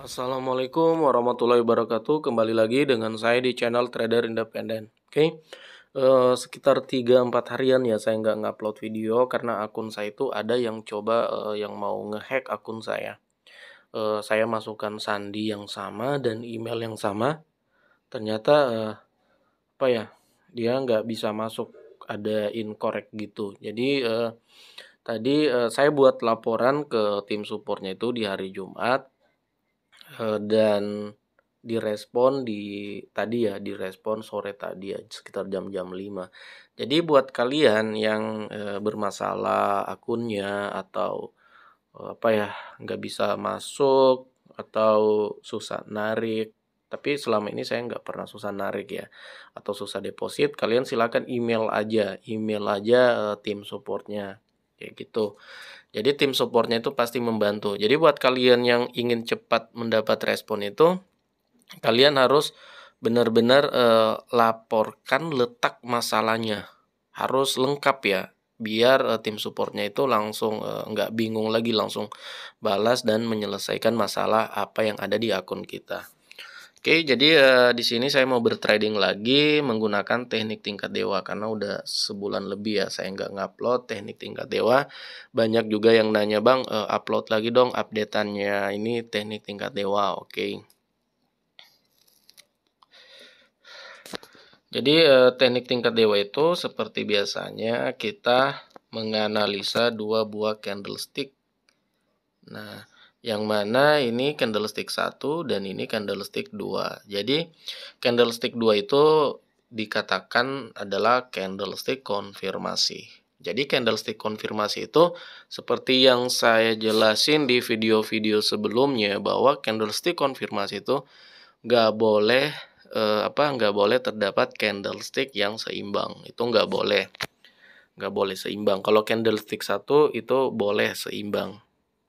Assalamualaikum warahmatullahi wabarakatuh. Kembali lagi dengan saya di channel Trader Independen. Oke, sekitar 3-4 harian ya saya nggak ngupload video karena akun saya itu ada yang coba yang mau ngehack akun saya. Saya masukkan sandi yang sama dan email yang sama. Ternyata apa ya? Dia nggak bisa masuk, ada incorrect gitu. Jadi tadi saya buat laporan ke tim supportnya itu di hari Jumat. Dan direspon direspon sore tadi ya sekitar jam-jam 5. Jadi buat kalian yang bermasalah akunnya atau apa ya, nggak bisa masuk atau susah narik, tapi selama ini saya nggak pernah susah narik ya atau susah deposit, kalian silakan email aja tim supportnya kayak gitu. Jadi tim supportnya itu pasti membantu. Jadi buat kalian yang ingin cepat mendapat respon itu, kalian harus benar-benar laporkan letak masalahnya. Harus lengkap ya, biar tim supportnya itu langsung nggak bingung lagi, langsung balas dan menyelesaikan masalah apa yang ada di akun kita. Oke, jadi di sini saya mau bertrading lagi menggunakan teknik tingkat dewa karena udah sebulan lebih ya saya nggak ngupload teknik tingkat dewa. Banyak juga yang nanya, Bang, upload lagi dong updateannya ini teknik tingkat dewa. Oke. Jadi teknik tingkat dewa itu seperti biasanya kita menganalisa dua buah candlestick. Nah, yang mana ini candlestick 1 dan ini candlestick 2. Jadi candlestick 2 itu dikatakan adalah candlestick konfirmasi. Jadi candlestick konfirmasi itu seperti yang saya jelasin di video-video sebelumnya bahwa candlestick konfirmasi itu nggak boleh terdapat candlestick yang seimbang. Itu nggak boleh seimbang. Kalau candlestick 1 itu boleh seimbang.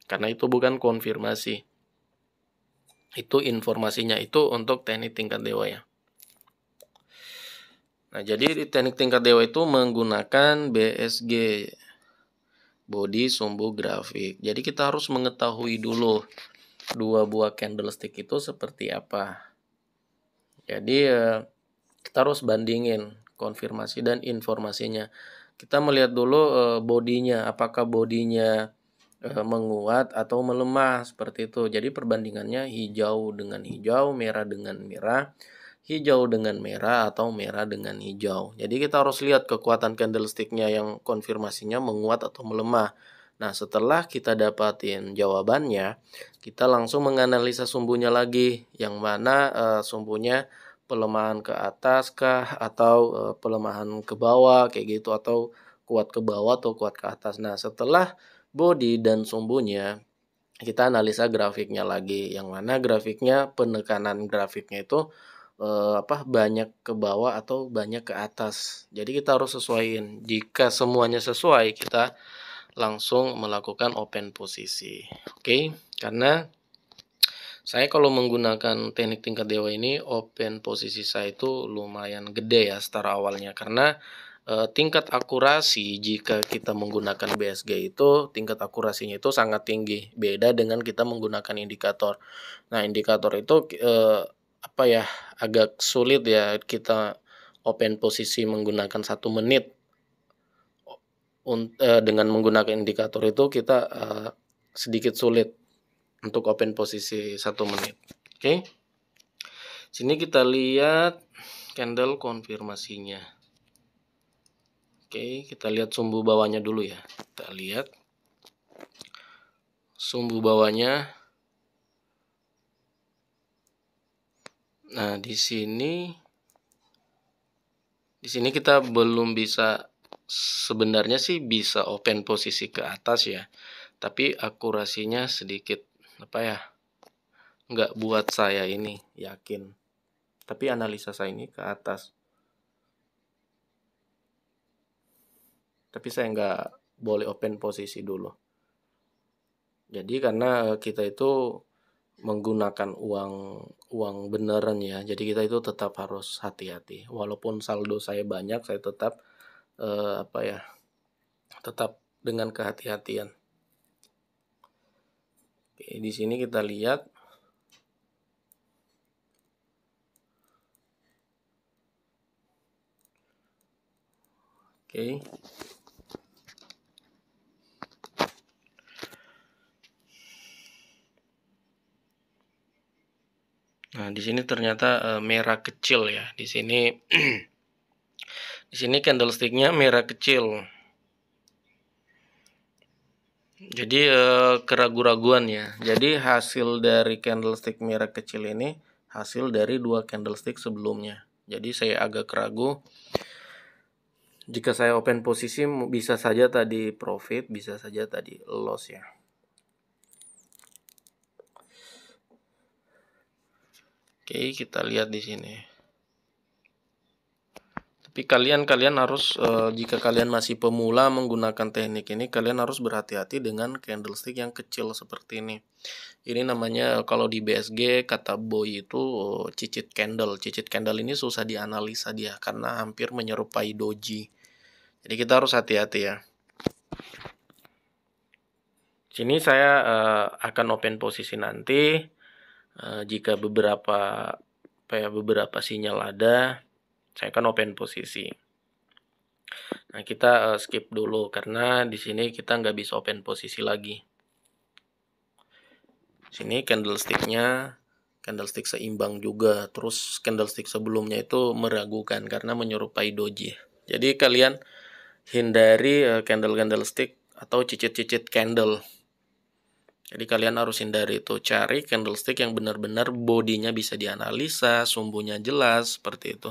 Karena itu bukan konfirmasi. Itu informasinya, itu untuk teknik tingkat dewa ya. Nah, jadi di teknik tingkat dewa itu menggunakan BSG, body sumbu grafik. Jadi kita harus mengetahui dulu dua buah candlestick itu seperti apa. Jadi kita harus bandingin konfirmasi dan informasinya. Kita melihat dulu bodinya, apakah bodinya menguat atau melemah seperti itu. Jadi perbandingannya hijau dengan hijau, merah dengan merah, hijau dengan merah atau merah dengan hijau. Jadi kita harus lihat kekuatan candlesticknya yang konfirmasinya menguat atau melemah. Nah, setelah kita dapatin jawabannya, kita langsung menganalisa sumbunya lagi, yang mana sumbunya pelemahan ke atas kah atau pelemahan ke bawah kayak gitu, atau kuat ke bawah atau kuat ke atas. Nah, setelah body dan sumbunya, kita analisa grafiknya lagi, yang mana grafiknya penekanan grafiknya itu banyak ke bawah atau banyak ke atas. Jadi kita harus sesuaiin. Jika semuanya sesuai, kita langsung melakukan open posisi. Oke, karena saya kalau menggunakan teknik tingkat dewa ini, open posisi saya itu lumayan gede ya start awalnya, karena tingkat akurasi jika kita menggunakan BSG itu tingkat akurasinya itu sangat tinggi, beda dengan kita menggunakan indikator. Nah, indikator itu agak sulit ya kita open posisi menggunakan 1 menit. Dengan menggunakan indikator itu kita sedikit sulit untuk open posisi 1 menit. Oke. Sini kita lihat candle konfirmasinya. Oke, kita lihat sumbu bawahnya dulu ya. Kita lihat sumbu bawahnya. Nah, di sini kita belum bisa, sebenarnya sih bisa open posisi ke atas ya. Tapi akurasinya sedikit nggak buat saya ini yakin. Tapi analisa saya ini ke atas. Tapi saya nggak boleh open posisi dulu. Jadi karena kita itu menggunakan uang beneran ya. Jadi kita itu tetap harus hati-hati. Walaupun saldo saya banyak, saya tetap tetap dengan kehati-hatian. Oke, di sini kita lihat Oke. Nah, di sini ternyata merah kecil ya. Di sini di sini candlesticknya merah kecil. Jadi keraguan-raguan ya. Jadi hasil dari candlestick merah kecil ini hasil dari 2 candlestick sebelumnya. Jadi saya agak ragu. Jika saya open posisi bisa saja tadi profit, bisa saja tadi loss ya. Oke, kita lihat di sini. Tapi kalian harus jika kalian masih pemula menggunakan teknik ini, kalian harus berhati-hati dengan candlestick yang kecil seperti ini. Ini namanya kalau di BSG kata boy itu cicit candle. Cicit candle ini susah dianalisa dia karena hampir menyerupai doji. Jadi kita harus hati-hati ya. Sini saya akan open posisi nanti jika beberapa sinyal ada, saya akan open posisi. Nah, kita skip dulu karena di sini kita nggak bisa open posisi lagi. Sini candlesticknya candlestick seimbang juga, terus candlestick sebelumnya itu meragukan karena menyerupai doji. Jadi kalian hindari candlestick atau cicit-cicit candle. Jadi kalian harus hindari itu, cari candlestick yang benar-benar bodinya bisa dianalisa, sumbunya jelas, seperti itu.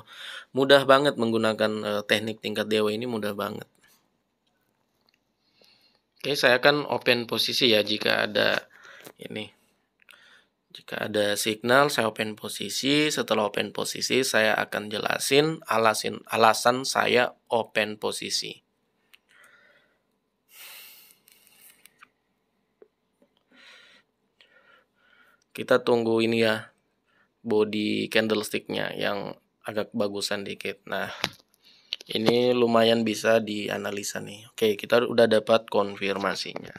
Mudah banget menggunakan teknik tingkat dewa ini, mudah banget. Oke, saya akan open posisi ya jika ada ini. Jika ada signal, saya open posisi. Setelah open posisi, saya akan jelasin alasan saya open posisi. Kita tunggu ini ya, body candlesticknya yang agak bagusan dikit. Nah, ini lumayan bisa dianalisa nih. Oke, kita udah dapat konfirmasinya.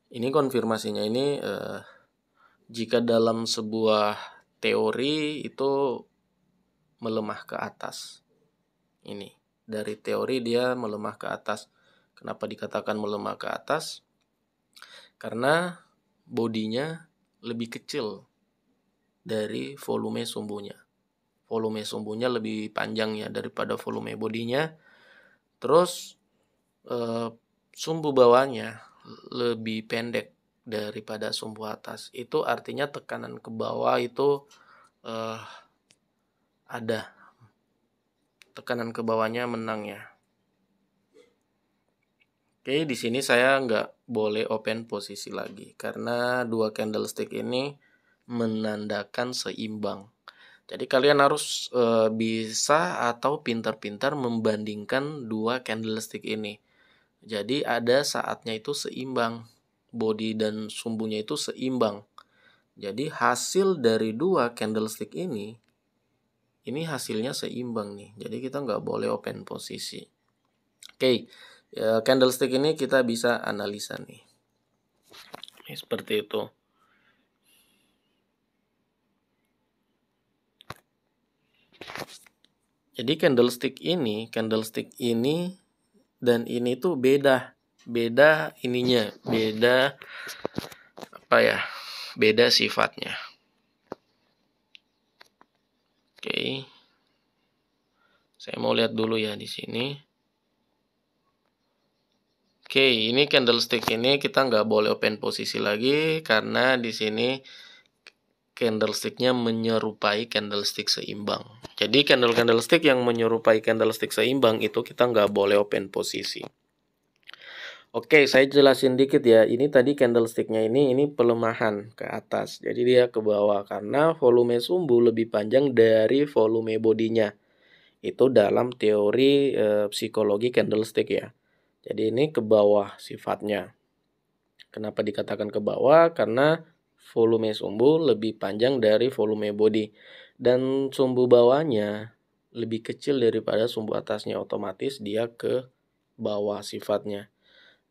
Ini konfirmasinya ini jika dalam sebuah teori itu melemah ke atas. Ini dari teori dia melemah ke atas. Kenapa dikatakan melemah ke atas? Karena bodinya lebih kecil dari volume sumbunya. Volume sumbunya lebih panjang ya daripada volume bodinya. Terus sumbu bawahnya lebih pendek daripada sumbu atas. Itu artinya tekanan ke bawah itu ada. Tekanan ke bawahnya menang ya. Oke, di sini saya nggak boleh open posisi lagi karena 2 candlestick ini menandakan seimbang. Jadi kalian harus bisa atau pintar-pintar membandingkan 2 candlestick ini. Jadi ada saatnya itu seimbang, body dan sumbunya itu seimbang. Jadi hasil dari 2 candlestick ini hasilnya seimbang nih. Jadi kita nggak boleh open posisi. Oke, candlestick ini kita bisa analisa nih. Ini seperti itu. Jadi candlestick ini dan ini tuh beda ininya, beda beda sifatnya. Oke. Saya mau lihat dulu ya di sini. Oke, ini candlestick ini kita nggak boleh open posisi lagi karena di sini candlesticknya menyerupai candlestick seimbang. Jadi candlestick yang menyerupai candlestick seimbang itu kita nggak boleh open posisi. Oke, saya jelasin dikit ya. Ini tadi candlesticknya ini pelemahan ke atas. Jadi dia ke bawah karena volume sumbu lebih panjang dari volume bodinya. Itu dalam teori psikologi candlestick ya. Jadi ini ke bawah sifatnya. Kenapa dikatakan ke bawah? Karena volume sumbu lebih panjang dari volume body. Dan sumbu bawahnya lebih kecil daripada sumbu atasnya. Otomatis dia ke bawah sifatnya.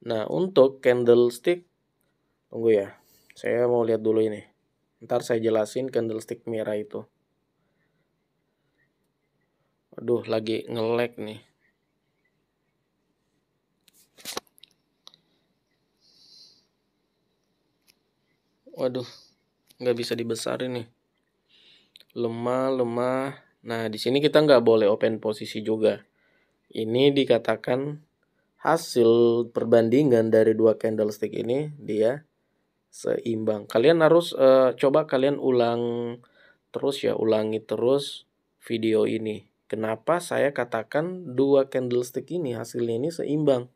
Nah, untuk candlestick, tunggu ya. Saya mau lihat dulu ini. Ntar saya jelasin candlestick merah itu. Aduh, lagi nge-lag nih. Waduh, nggak bisa dibesarin nih. Lemah. Nah, di sini kita nggak boleh open posisi juga. Ini dikatakan hasil perbandingan dari dua candlestick ini dia seimbang. Kalian harus coba kalian ulangi terus video ini. Kenapa saya katakan dua candlestick ini hasilnya ini seimbang?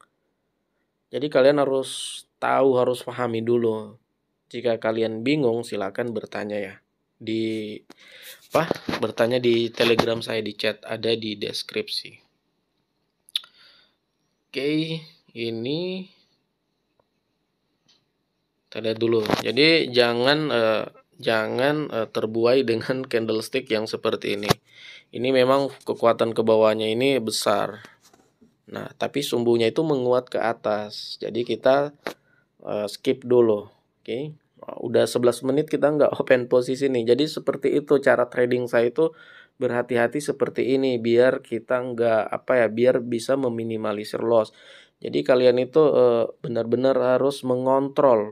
Jadi kalian harus tahu, harus pahami dulu. Jika kalian bingung, silakan bertanya ya. Bertanya di Telegram saya, di chat, ada di deskripsi. Oke, ini kita lihat dulu. Jadi jangan terbuai dengan candlestick yang seperti ini. Ini memang kekuatan ke bawahnya ini besar. Nah, tapi sumbunya itu menguat ke atas. Jadi kita skip dulu. Oke. Udah 11 menit kita nggak open posisi nih. Jadi seperti itu cara trading saya itu, berhati-hati seperti ini biar kita biar bisa meminimalisir loss. Jadi kalian itu benar-benar harus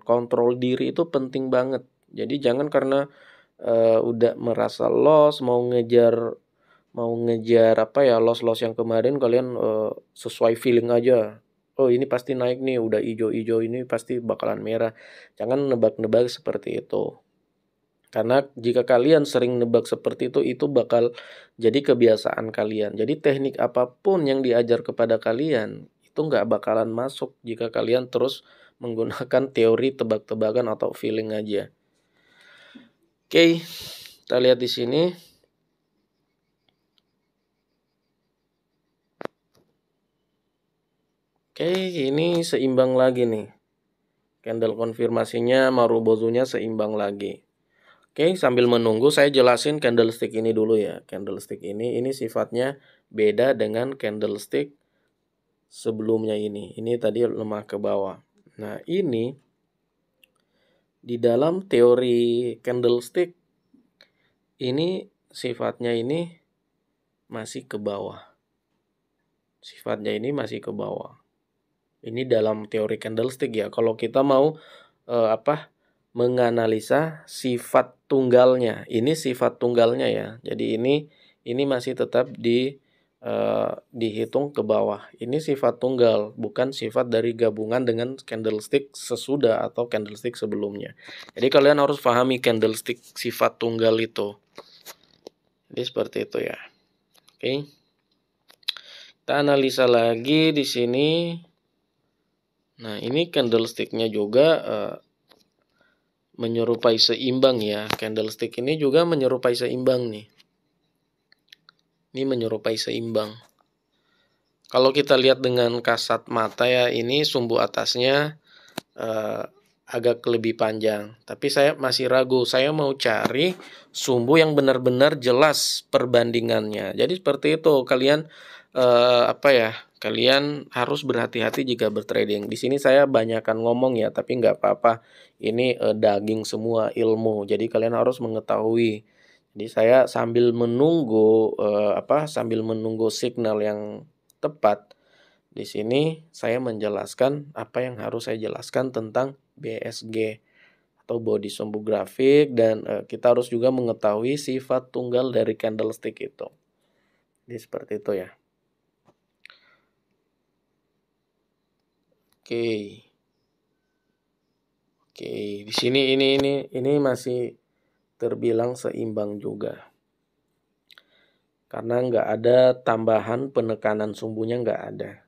kontrol diri itu penting banget. Jadi jangan karena udah merasa loss mau ngejar loss yang kemarin kalian sesuai feeling aja. Oh, ini pasti naik nih, udah hijau-hijau ini pasti bakalan merah. Jangan nebak-nebak seperti itu. Karena jika kalian sering nebak seperti itu bakal jadi kebiasaan kalian. Jadi teknik apapun yang diajar kepada kalian itu nggak bakalan masuk jika kalian terus menggunakan teori tebak-tebakan atau feeling aja. Oke, kita lihat di sini. Oke, ini seimbang lagi nih. Candle konfirmasinya Marubozunya seimbang lagi. Oke, sambil menunggu saya jelasin candlestick ini dulu ya. Candlestick ini sifatnya beda dengan candlestick sebelumnya ini. Ini tadi lemah ke bawah. Nah, ini di dalam teori candlestick ini sifatnya ini masih ke bawah. Sifatnya ini masih ke bawah. Ini dalam teori candlestick ya. Kalau kita mau menganalisa sifat tunggalnya. Ini sifat tunggalnya ya. Jadi ini masih tetap dihitung ke bawah. Ini sifat tunggal, bukan sifat dari gabungan dengan candlestick sesudah atau candlestick sebelumnya. Jadi kalian harus pahami candlestick sifat tunggal itu. Jadi seperti itu ya. Oke. Kita analisa lagi di sini. Nah, ini candlesticknya juga menyerupai seimbang ya. Candlestick ini juga menyerupai seimbang nih. Ini menyerupai seimbang. Kalau kita lihat dengan kasat mata ya, ini sumbu atasnya agak lebih panjang. Tapi saya masih ragu. Saya mau cari sumbu yang benar-benar jelas perbandingannya. Jadi seperti itu. Kalian kalian harus berhati-hati jika bertrading. Di sini saya banyakkan ngomong ya, tapi nggak apa-apa. Ini daging semua ilmu. Jadi kalian harus mengetahui. Jadi saya sambil menunggu signal yang tepat. Di sini saya menjelaskan apa yang harus saya jelaskan tentang BSG atau body sumbu grafik, dan kita harus juga mengetahui sifat tunggal dari candlestick itu. Jadi seperti itu ya. Oke, di sini ini masih terbilang seimbang juga. Karena nggak ada tambahan penekanan sumbunya, nggak ada.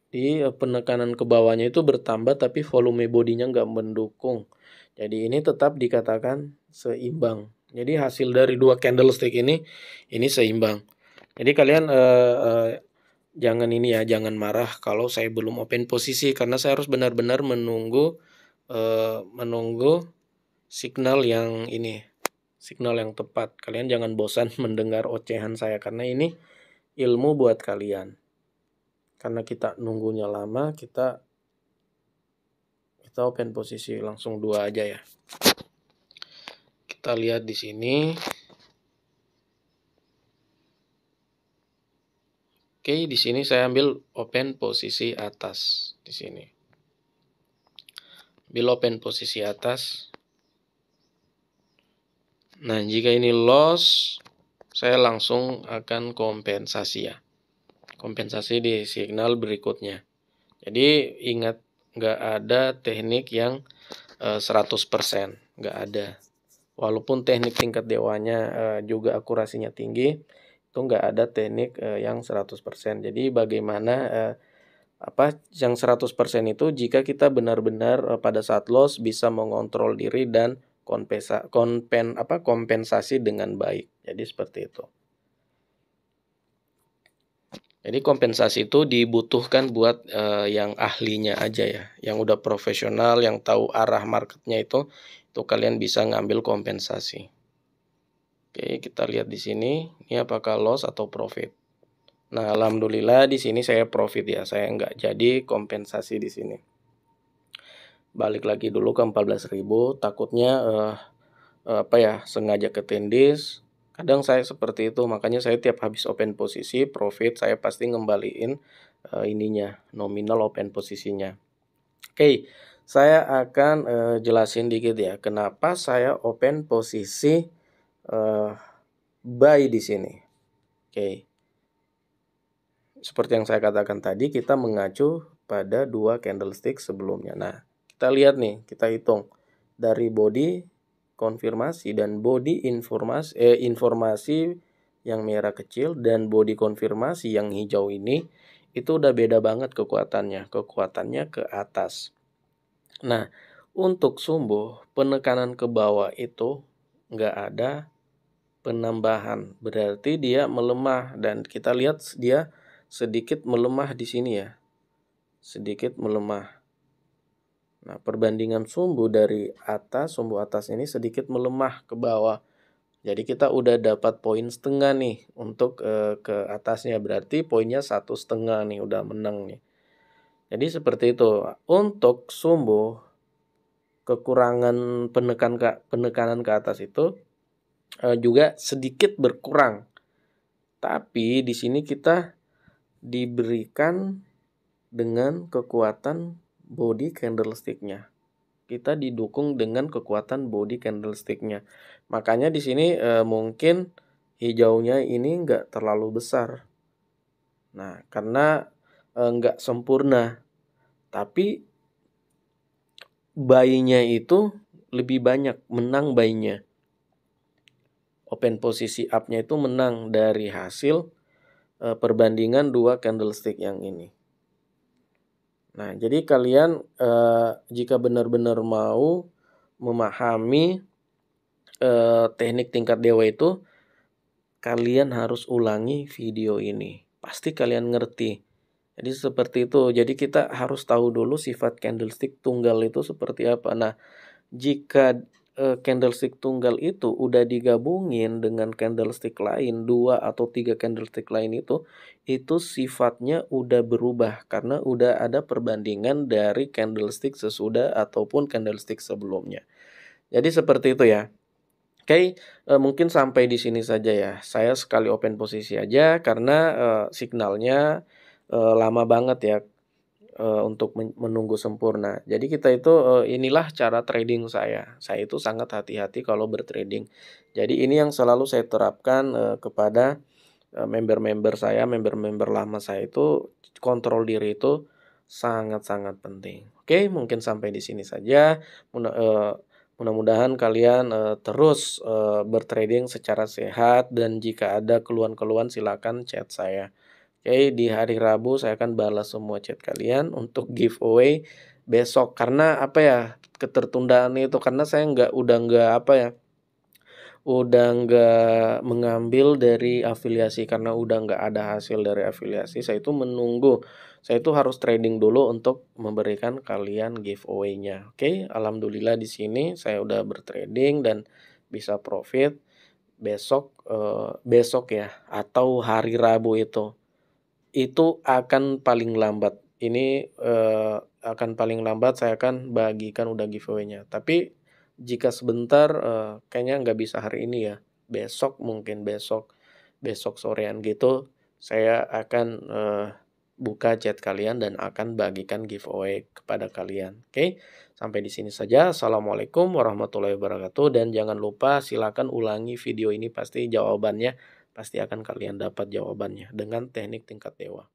Di penekanan ke bawahnya itu bertambah tapi volume bodinya nggak mendukung. Jadi ini tetap dikatakan seimbang. Jadi hasil dari dua candlestick ini seimbang. Jadi kalian jangan marah kalau saya belum open posisi, karena saya harus benar-benar menunggu signal yang tepat. Kalian jangan bosan mendengar ocehan saya, karena ini ilmu buat kalian. Karena kita nunggunya lama, kita Kita open posisi langsung 2 aja ya. Kita lihat di sini. Oke, di sini saya ambil open posisi atas di sini. Ambil open posisi atas. Nah, jika ini loss, saya langsung akan kompensasi ya. Kompensasi di signal berikutnya. Jadi ingat, nggak ada teknik yang 100%, nggak ada. Walaupun teknik tingkat dewanya juga akurasinya tinggi, itu nggak ada teknik yang 100%. Jadi bagaimana yang 100% itu jika kita benar-benar pada saat loss bisa mengontrol diri dan kompensasi dengan baik. Jadi seperti itu. Jadi kompensasi itu dibutuhkan buat yang ahlinya aja ya, yang udah profesional, yang tahu arah marketnya itu kalian bisa ngambil kompensasi. Oke, kita lihat di sini, ini apakah loss atau profit. Nah, alhamdulillah di sini saya profit ya, saya nggak jadi kompensasi di sini. Balik lagi dulu ke 14.000, takutnya sengaja ketindis. Kadang saya seperti itu, makanya saya tiap habis open posisi profit saya pasti ngembaliin nominal open posisinya. Oke, saya akan jelasin dikit ya kenapa saya open posisi buy di sini. Oke. Seperti yang saya katakan tadi, kita mengacu pada 2 candlestick sebelumnya. Nah, kita lihat nih, kita hitung dari body konfirmasi dan body informasi yang merah kecil dan body konfirmasi yang hijau ini itu udah beda banget kekuatannya ke atas. Nah, untuk sumbu penekanan ke bawah itu nggak ada penambahan, berarti dia melemah dan kita lihat dia sedikit melemah di sini ya, sedikit melemah. Nah, perbandingan sumbu atas ini sedikit melemah ke bawah. Jadi kita udah dapat poin setengah nih untuk ke atasnya, berarti poinnya 1,5 nih, udah menang nih. Jadi seperti itu. Untuk sumbu kekurangan penekanan ke atas itu juga sedikit berkurang. Tapi di sini kita diberikan dengan kekuatan body candlestick-nya. Kita didukung dengan kekuatan body candlestick-nya. Makanya di sini mungkin hijaunya ini nggak terlalu besar. Nah, karena nggak sempurna. Tapi buy-nya itu lebih banyak, menang buy-nya. Open posisi up-nya itu menang dari hasil perbandingan 2 candlestick yang ini. Nah, jadi kalian jika benar-benar mau memahami teknik tingkat dewa itu, kalian harus ulangi video ini. Pasti kalian ngerti. Jadi seperti itu. Jadi kita harus tahu dulu sifat candlestick tunggal itu seperti apa. Nah, jika candlestick tunggal itu udah digabungin dengan candlestick lain, 2 atau 3 candlestick lain itu sifatnya udah berubah karena udah ada perbandingan dari candlestick sesudah ataupun candlestick sebelumnya. Jadi seperti itu ya. Oke, mungkin sampai di sini saja ya. Saya sekali open posisi aja karena signalnya lama banget ya untuk menunggu sempurna. Jadi kita itu inilah cara trading saya. Saya itu sangat hati-hati kalau bertrading. Jadi ini yang selalu saya terapkan kepada member-member saya, member-member lama saya itu, kontrol diri itu sangat-sangat penting. Oke, mungkin sampai di sini saja. Mudah-mudahan kalian terus bertrading secara sehat dan jika ada keluhan-keluhan silakan chat saya. Oke, di hari Rabu saya akan balas semua chat kalian untuk giveaway besok karena ketertundaan itu karena saya udah nggak mengambil dari afiliasi karena udah nggak ada hasil dari afiliasi. Saya itu harus trading dulu untuk memberikan kalian giveaway-nya. Oke, alhamdulillah di sini saya udah bertrading dan bisa profit. Besok ya atau hari Rabu itu akan paling lambat ini akan paling lambat saya akan bagikan udah giveaway-nya. Tapi jika sebentar, kayaknya nggak bisa hari ini ya, besok mungkin besok sorean gitu, saya akan, buka chat kalian dan akan bagikan giveaway kepada kalian, oke? Sampai di sini saja. Assalamualaikum warahmatullahi wabarakatuh dan jangan lupa silakan ulangi video ini pasti jawabannya, pasti akan kalian dapat jawabannya dengan teknik tingkat dewa.